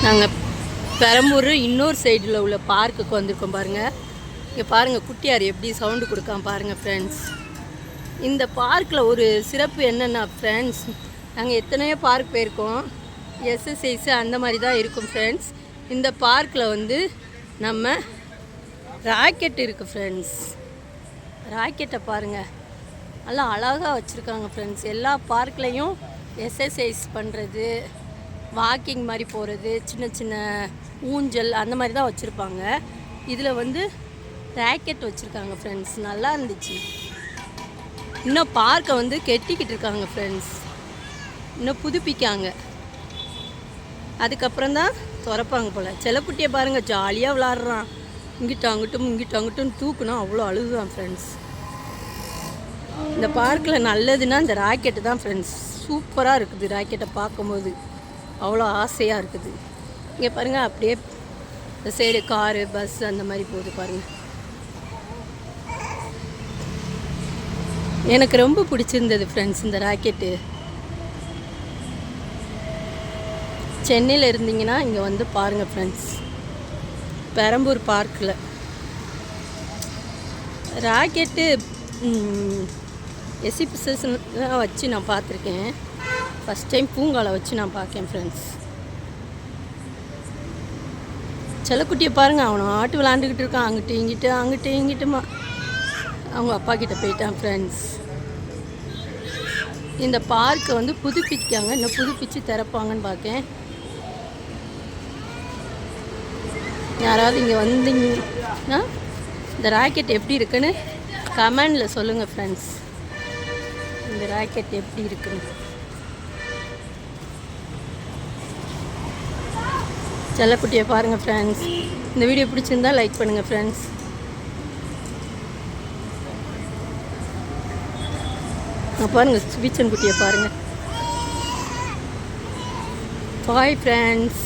நாங்கள் பெரம்பூர் இன்னொரு சைடில் உள்ள பார்க்குக்கு வந்திருக்கோம் பாருங்கள். இங்கே பாருங்கள் குட்டியார் எப்படி சவுண்டு கொடுக்காம பாருங்கள் ஃப்ரெண்ட்ஸ். இந்த பார்க்கில் ஒரு சிறப்பு என்னென்னா ஃப்ரெண்ட்ஸ், நாங்கள் எத்தனையோ பார்க் போயிருக்கோம், எக்ஸசைஸு அந்த மாதிரி தான் இருக்கும் ஃப்ரெண்ட்ஸ். இந்த பார்க்கில் வந்து நம்ம ராக்கெட் இருக்குது ஃப்ரெண்ட்ஸ். ராக்கெட்டை பாருங்கள், நல்லா அழகாக வச்சுருக்காங்க ஃப்ரெண்ட்ஸ். எல்லா பார்க்லேயும் எக்ஸசைஸ் பண்ணுறது, வாக்கிங் மாதிரி போகிறது, சின்ன சின்ன ஊஞ்சல் அந்த மாதிரி தான் வச்சுருப்பாங்க. இதில் வந்து ராக்கெட் வச்சுருக்காங்க ஃப்ரெண்ட்ஸ். நல்லா இருந்துச்சு. இன்னும் பார்க்கை வந்து கெட்டிக்கிட்டு இருக்காங்க ஃப்ரெண்ட்ஸ். இன்னும் புதுப்பிக்காங்க, அதுக்கப்புறம் தான் திறப்பாங்க போல். செல்லக்குட்டியை பாருங்கள், ஜாலியாக விளாட்றான். இங்கிட்ட அங்கிட்டும் தூக்குனா அவ்வளோ அழுகுதான் ஃப்ரெண்ட்ஸ். இந்த பார்க்கில் நல்லதுன்னா இந்த ராக்கெட்டு தான் ஃப்ரெண்ட்ஸ். சூப்பராக இருக்குது. ராக்கெட்டை பார்க்கும்போது அவ்வளோ ஆசையாக இருக்குது. இங்கே பாருங்கள், அப்படியே இந்த சைடு காரு பஸ் அந்த மாதிரி போகுது பாருங்கள். எனக்கு ரொம்ப பிடிச்சிருந்தது ஃப்ரெண்ட்ஸ் இந்த ராக்கெட்டு. சென்னையில் இருந்தீங்கன்னா இங்கே வந்து பாருங்கள் ஃப்ரெண்ட்ஸ், பெரம்பூர் பார்க்கில் ராக்கெட்டு எக்ஸிபிஷன் வச்சு நான் பார்த்துருக்கேன். ஃபஸ்ட் டைம் பூங்கால வச்சு நான் பார்க்கேன் ஃப்ரெண்ட்ஸ். செல்லக்குட்டியை பாருங்கள், அவனை ஆட்டு விளாண்டுக்கிட்டு இருக்கான். அங்கிட்டு இங்கிட்டுமா அவங்க அப்பா கிட்டே போயிட்டான் ஃப்ரெண்ட்ஸ். இந்த பார்க்கை வந்து புதுப்பிக்காங்க, இன்னும் புதுப்பிச்சு திறப்பாங்கன்னு பார்க்கேன். யாராவது இங்கே வந்தீங்கன்னா இந்த ராக்கெட் எப்படி இருக்குன்னு கமெண்டில் சொல்லுங்கள் ஃப்ரெண்ட்ஸ். இந்த ராக்கெட் எப்படி இருக்குன்னு. செல்லக்குட்டியை பாருங்கள் ஃப்ரெண்ட்ஸ். இந்த வீடியோ பிடிச்சிருந்தா லைக் பண்ணுங்கள் ஃப்ரெண்ட்ஸ். பாருங்கள், ஸ்வீச்சன் குட்டியை பாருங்கள். Bye friends.